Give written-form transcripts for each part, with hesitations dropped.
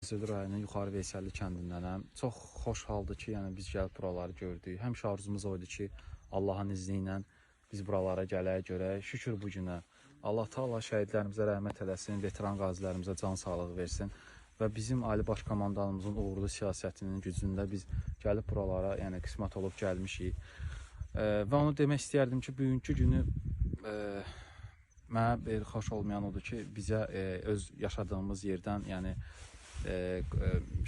Zülü rayonunun Yuxarı Veysəlli kəndindənəm. Çox xoş haldır ki, yəni biz gəlib buraları gördük. Həmişə arzumuz oydu ki, Allahın izni ilə biz buralara gələk, görək. Şükür bu günə. Allah Taala şəhidlərimizə rəhmət eləsin, veteran qazilərimizə can sağlığı versin və bizim Ali Baş Komandanımızın uğurlu siyasətinin gücündə biz gəlib buralara, yəni qismət olub gəlmişik. Və onu demək istəyərdim ki, bugünkü günü mənə bir xoş olmayan odur ki, bizə öz yaşadığımız yerdən, yəni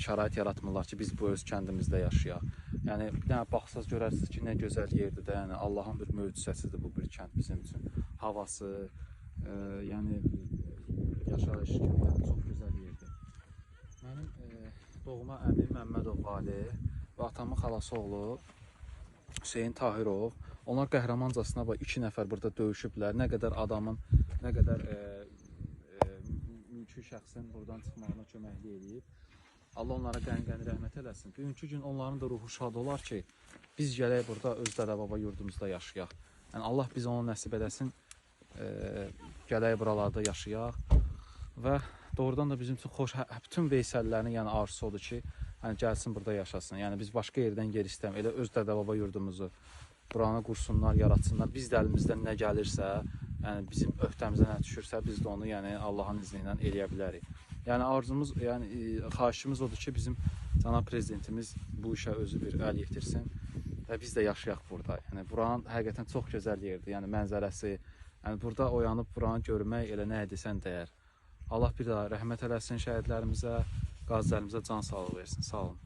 şərait yaratmırlar ki, biz bu öz kəndimizdə yaşayaq. Yəni bir dənə baxsaz görərsiniz ki, nə gözəl yerdir də, yəni Allahın bir möcüzəsidir bu bir kənd bizim üçün. Havası, yəni yaşayış kimi, yəni çox gözəl yerdir. Mənim doğma əmim Məmmədov Vali və atamın xalası oğlu Hüseyin Tahirov. Onlar qəhrəmancasına 2 nəfər burada döyüşüblər. Nə qədər adamın, nə qədər mülki şəxsin buradan çıxmağına köməklik edib. Allah onlara qəni-qəni rəhmət eləsin. Bugünkü gün onların da ruhu şad olar ki, biz gələk burada öz dədə-baba yurdumuzda yaşayaq. Yəni Allah biz onu nəsib edəsin, gələk buralarda yaşayaq və doğrudan da bizim üçün xoş, bütün Veysəllilərin yəni arzusu odur ki, yəni gəlsin burada yaşasın. Yəni biz başqa yerdən yer istəmirik. Elə öz dədə-baba yurdumuzu buranı qursunlar, yaratsınlar. Biz də əlimizdən nə gəlirsə, yəni bizim öhdəmizə nə düşürsə, biz də onu yəni Allahın izni ilə eləyə bilərik. Yəni arzumuz, yəni xahişimiz odur ki, bizim cənab prezidentimiz bu işə özü bir əl yetirsin və biz də yaşayaq burada. Yəni buranın həqiqətən çox gözəl yerdir. Yəni mənzərəsi, yəni burada oyanıb buranı görmək elə nə edirsən dəyər. Allah bir daha rəhmət eləsin şəhidlərimizə, qazilərimizə can sağlığı versin. Sağ olun.